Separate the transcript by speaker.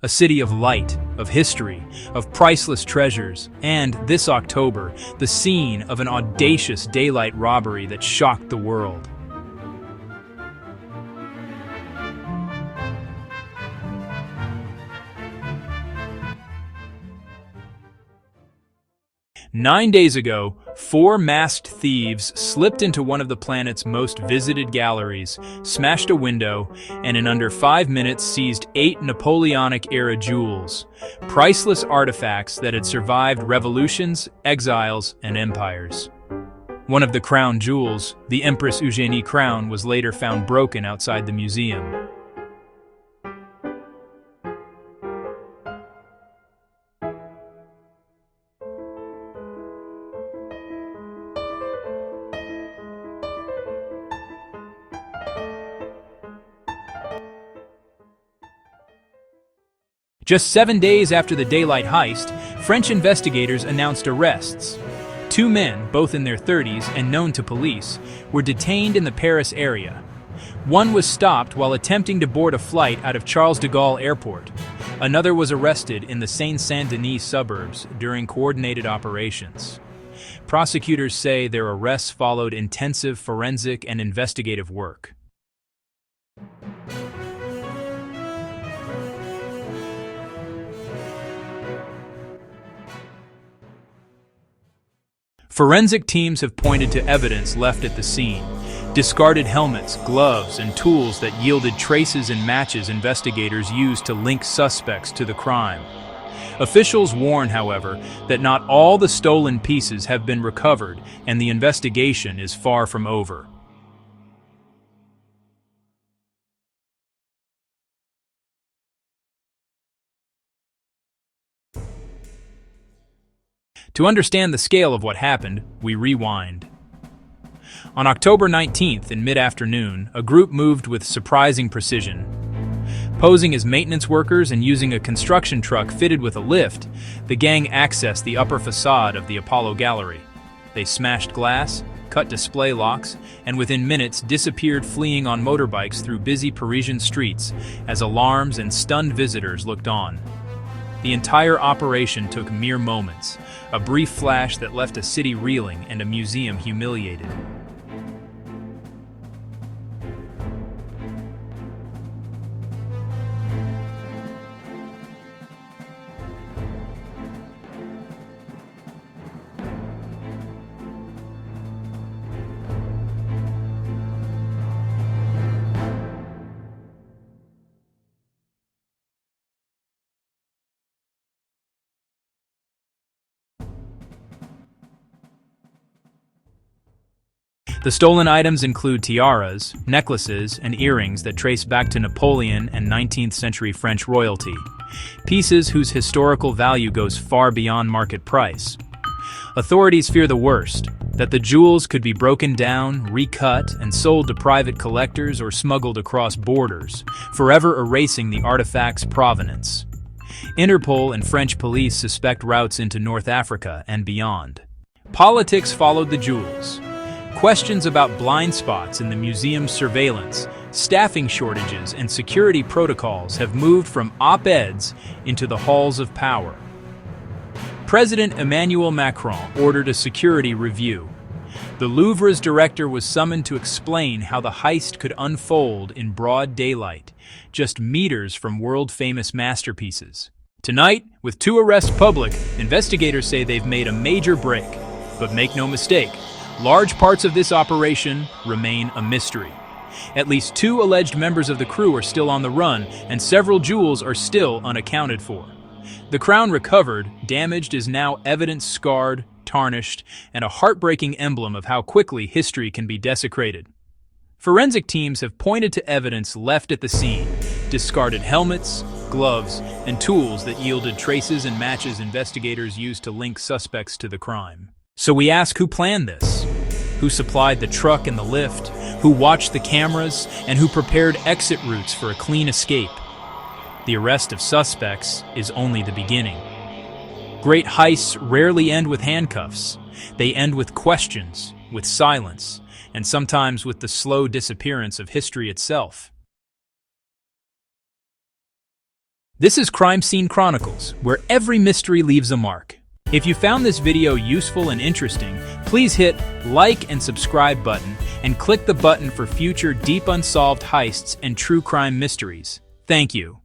Speaker 1: A city of light, of history, of priceless treasures, and, this October, the scene of an audacious daylight robbery that shocked the world. Nine days ago, 4 masked thieves slipped into one of the planet's most visited galleries, smashed a window, and in under 5 minutes seized 8 Napoleonic-era jewels, priceless artifacts that had survived revolutions, exiles, and empires. One of the crown jewels, the Empress Eugénie crown, was later found broken outside the museum. Just 7 days after the daylight heist, French investigators announced arrests. 2 men, both in their 30s and known to police, were detained in the Paris area. One was stopped while attempting to board a flight out of Charles de Gaulle Airport. Another was arrested in the Seine-Saint-Denis suburbs during coordinated operations. Prosecutors say their arrests followed intensive forensic and investigative work. Forensic teams have pointed to evidence left at the scene: discarded helmets, gloves, and tools that yielded traces and matches investigators used to link suspects to the crime. Officials warn, however, that not all the stolen pieces have been recovered and the investigation is far from over. To understand the scale of what happened, we rewind. On October 19th, in mid-afternoon, a group moved with surprising precision. Posing as maintenance workers and using a construction truck fitted with a lift, the gang accessed the upper facade of the Apollo Gallery. They smashed glass, cut display locks, and within minutes disappeared, fleeing on motorbikes through busy Parisian streets as alarms and stunned visitors looked on. The entire operation took mere moments, a brief flash that left a city reeling and a museum humiliated. The stolen items include tiaras, necklaces, and earrings that trace back to Napoleon and 19th century French royalty, pieces whose historical value goes far beyond market price. Authorities fear the worst, that the jewels could be broken down, recut, and sold to private collectors or smuggled across borders, forever erasing the artifact's provenance. Interpol and French police suspect routes into North Africa and beyond. Politics followed the jewels. Questions about blind spots in the museum's surveillance, staffing shortages, and security protocols have moved from op-eds into the halls of power. President Emmanuel Macron ordered a security review. The Louvre's director was summoned to explain how the heist could unfold in broad daylight, just meters from world-famous masterpieces. Tonight, with 2 arrests public, investigators say they've made a major break. But make no mistake, large parts of this operation remain a mystery. At least 2 alleged members of the crew are still on the run, and several jewels are still unaccounted for. The crown recovered, damaged, is now evidence scarred, tarnished, and a heartbreaking emblem of how quickly history can be desecrated. Forensic teams have pointed to evidence left at the scene: discarded helmets, gloves, and tools that yielded traces and matches investigators used to link suspects to the crime. So we ask, who planned this? Who supplied the truck and the lift? Who watched the cameras? And who prepared exit routes for a clean escape? The arrest of suspects is only the beginning. Great heists rarely end with handcuffs. They end with questions, with silence, and sometimes with the slow disappearance of history itself. This is Crime Scene Chronicles, where every mystery leaves a mark. If you found this video useful and interesting, please hit like and subscribe button and click the button for future deep unsolved heists and true crime mysteries. Thank you.